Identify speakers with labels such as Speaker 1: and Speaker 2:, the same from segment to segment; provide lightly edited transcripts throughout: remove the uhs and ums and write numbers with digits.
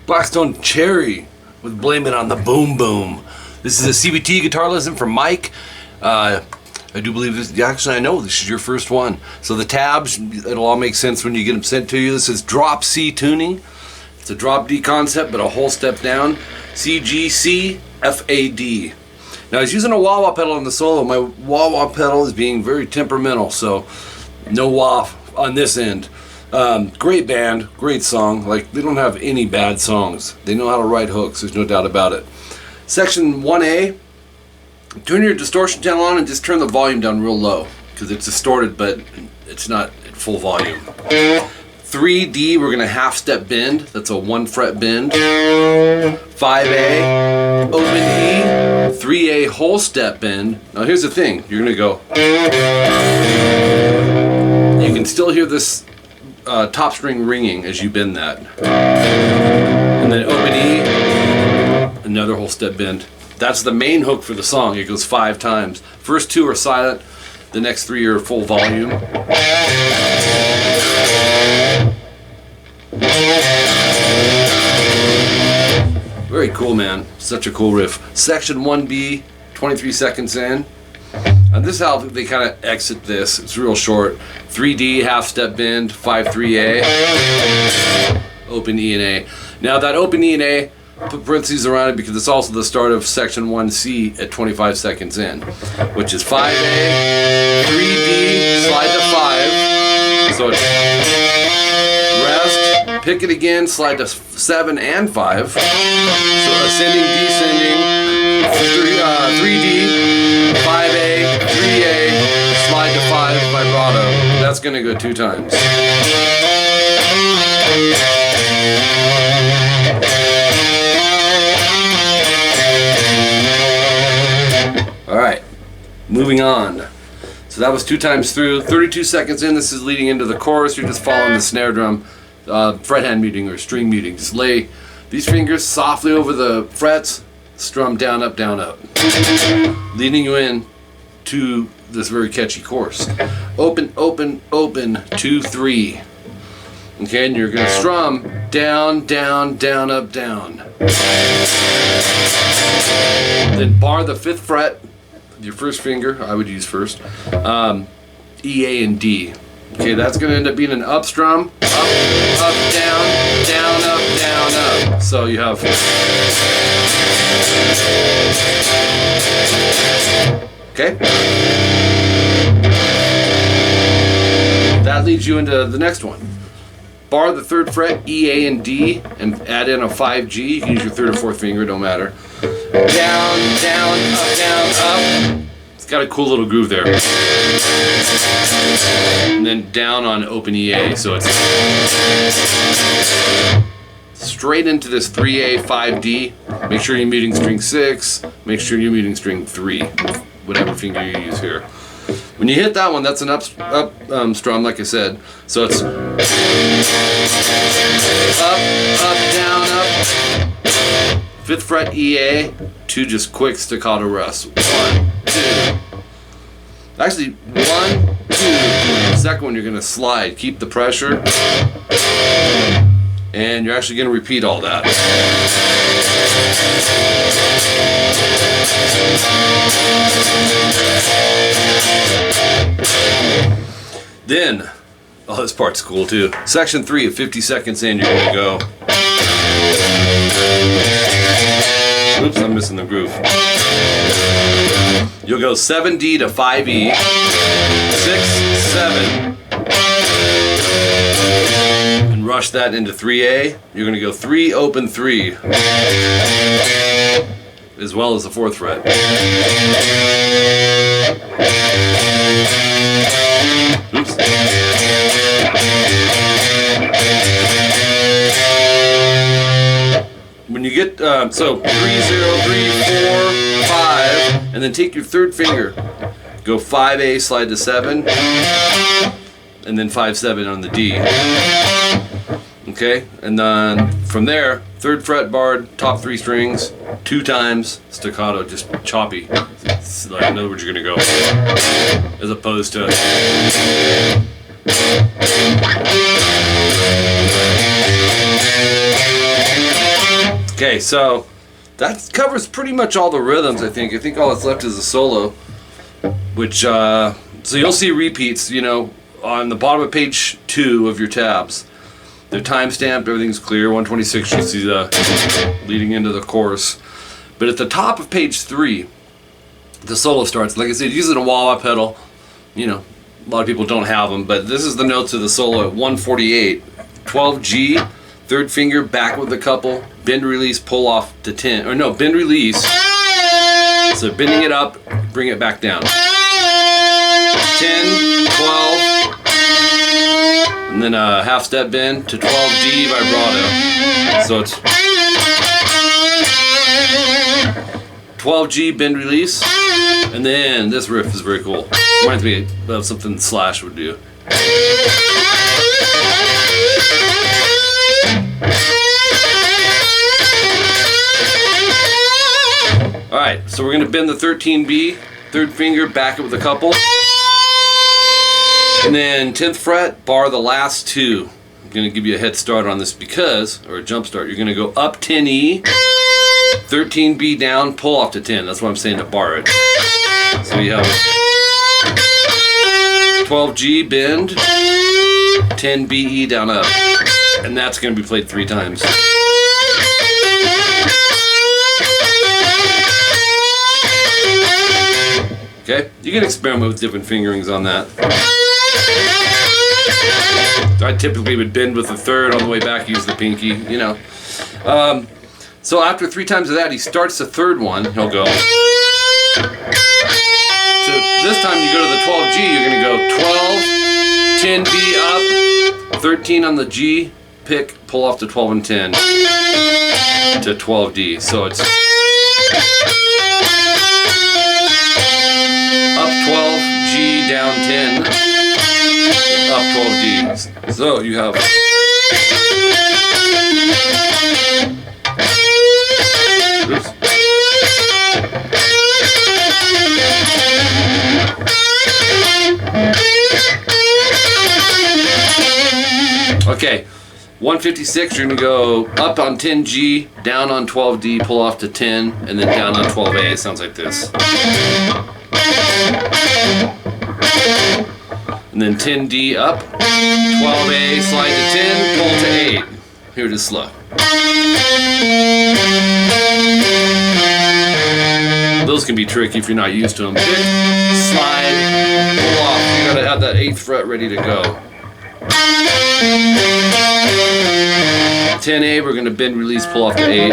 Speaker 1: Blackstone Cherry with Blame It on the Boom Boom. This is a CVT guitar lesson from Mike. I do believe this, actually I know this is your first one. So the tabs, it'll all make sense when you get them sent to you. This is drop C tuning. It's a drop D concept, but a whole step down. 𝐂𝐒𝐒𝐓. Now I was using a wah-wah pedal on the solo. My wah-wah pedal is being very temperamental, so no wah on this end. Great band, great song. Like, they don't have any bad songs. They know how to write hooks, there's no doubt about it. Section 1A, turn your distortion channel on and just turn the volume down real low, because it's distorted, but it's not at full volume. 3D, we're gonna half step bend. That's a 1 fret bend. 5A, open E. 3A, whole step bend. Now here's the thing, you're gonna go. You can still hear this top string ringing as you bend that. And then open E, another whole step bend. That's the main hook for the song. It goes 5 times. First 2 are silent, the next 3 are full volume. Very cool, man. Such a cool riff. Section 1B, 23 seconds in. And this is how they kind of exit this. It's real short. 3D, half step bend, 5-3A, open E and A. Now that open E and A, put parentheses around it because it's also the start of section 1C at 25 seconds in, which is 5A, 3D, slide to 5. So it's rest, pick it again, slide to 7 and 5. So ascending, descending, 3D, 5A, 3A, slide to 5, vibrato. That's gonna go 2 times. Alright, moving on. So that was 2 times through. 32 seconds in, this is leading into the chorus. You're just following the snare drum, fret hand muting or string muting. Just lay these fingers softly over the frets, strum down, up, leading you in to this very catchy chorus. Open, open, open, 2, 3. Okay, and you're gonna strum down, down, down, up, down. Then bar the 5th fret, your first finger, I would use first, E, A, and D. Okay, that's gonna end up being an up strum, up, up, down, down, up, down, up. So you have. Okay? That leads you into the next one. Bar the 3rd fret, E, A, and D, and add in a 5G. You can use your 3rd or 4th finger, don't matter. Down, down, up, down, up. It's got a cool little groove there. And then down on open EA, so it's straight into this 3A, 5D. Make sure you're muting string 6. Make sure you're muting string 3, whatever finger you use here. When you hit that one, that's an up strum, like I said. So it's up, up, down, up. 5th fret EA, 2 just quick staccato rests. 1, 2. Actually, 1, 2. The second one, you're going to slide. Keep the pressure. And you're actually going to repeat all that. Then, oh, this part's cool too. Section 3 at 50 seconds in, you're going to go. Oops, I'm missing the groove. You'll go 7D to 5E, 6, 7, and rush that into 3A. You're going to go 3, open 3, as well as the 4th fret. Oops. So 3, 0, 3, 4, 5, and then take your third finger, go 5A, slide to 7, and then 5, 7 on the D. Okay, and then from there, 3rd fret barred, top 3 strings, 2 times staccato, just choppy. It's like, in other words, you're gonna go as opposed to. Okay, so that covers pretty much all the rhythms, I think. I think all that's left is the solo, which, so you'll see repeats, you know, on the bottom of page 2 of your tabs. They're time-stamped, everything's clear, 126, you see the leading into the chorus. But at the top of page 3, the solo starts. Like I said, using a wah-wah pedal, you know, a lot of people don't have them, but this is the notes of the solo at 148. 12 G, 3rd finger, back with a couple, bend release, pull off to 10, or no, bend release. So bending it up, bring it back down. 10, 12, and then a half step bend to 12 D vibrato. So it's 12 G, bend release, and then this riff is very cool. Reminds me of something Slash would do. Alright, so we're going to bend the 13B, 3rd finger, back it with a couple. And then 10th fret, bar the last 2. I'm going to give you a head start on this because, or a jump start, you're going to go up 10E, 13B down, pull off to 10. That's why I'm saying to bar it. So you have 12G, bend, 10BE down up. And that's going to be played 3 times. Okay, you can experiment with different fingerings on that. I typically would bend with the 3rd on the way back, use the pinky, you know. So after 3 times of that, he starts the 3rd one. He'll go. So this time you go to the 12G, you're going to go 12, 10B up, 13 on the G, pick, pull off to 12 and 10 to 12D. So it's up 12, G, down 10, up 12D. So you have oops. Okay, 156, you're going to go up on 10G, down on 12D, pull off to 10, and then down on 12A. It sounds like this. And then 10D up, 12A, slide to 10, pull to 8. Here it is slow. Those can be tricky if you're not used to them. Pick, slide, pull off. You gotta have that 8th fret ready to go. 10A, we're going to bend, release, pull off to 8.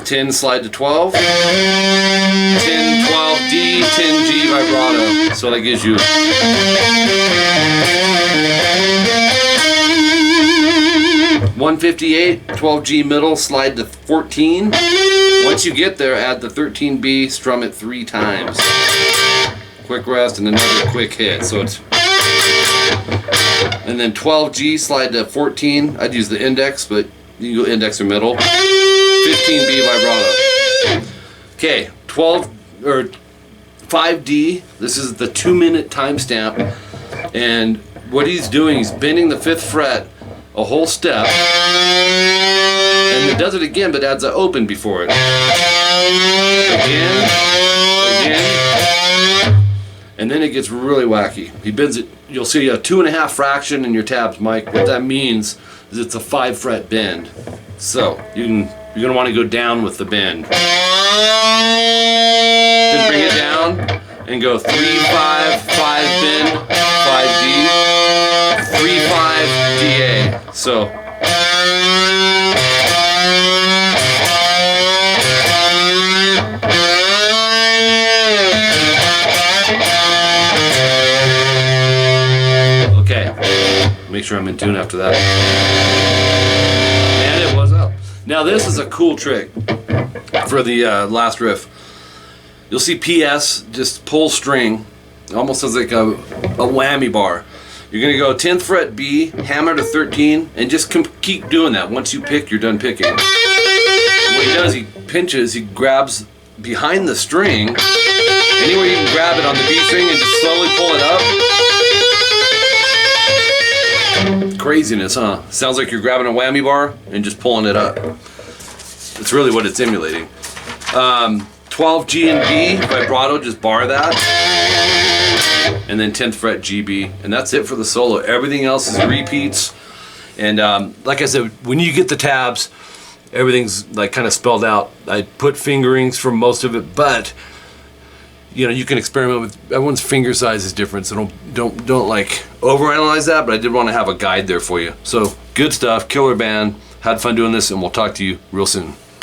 Speaker 1: 10, slide to 12. 10, 12D, 10G vibrato. So that gives you 158, 12G middle, slide to 14. Once you get there, add the 13B, strum it 3 times. Quick rest and another quick hit. So it's, and then 12G, slide to 14. I'd use the index, but you can go index or middle. 15B vibrato. Okay, 12 or 5D. This is the 2-minute timestamp, and what he's doing, he's bending the 5th fret a whole step, and it does it again, but adds an open before it. Again, and then it gets really wacky. He bends it. You'll see a 2.5 fraction in your tabs, Mike. What that means is it's a 5 fret bend. So you're gonna want to go down with the bend. Then bring it down and go 3, 5, 5 bend, 5D, 3, 5 DA. So. Okay, make sure I'm in tune after that. And it was up. Now this is a cool trick for the last riff. You'll see PS, just pull string, almost sounds like a whammy bar. You're gonna go 10th fret B, hammer to 13, and just keep doing that. Once you pick, you're done picking. And what he does, he pinches, he grabs behind the string, anywhere you can grab it on the B string and just slowly pull it up. Craziness, huh? Sounds like you're grabbing a whammy bar and just pulling it up. It's really what it's emulating. 12 G and B, vibrato, just bar that. And then 10th fret G, B. And that's it for the solo. Everything else is repeats. And like I said, when you get the tabs, everything's like kind of spelled out. I put fingerings for most of it, but you know, you can experiment with, everyone's finger size is different, so don't like overanalyze that, but I did want to have a guide there for you. So good stuff, killer band, had fun doing this, and we'll talk to you real soon.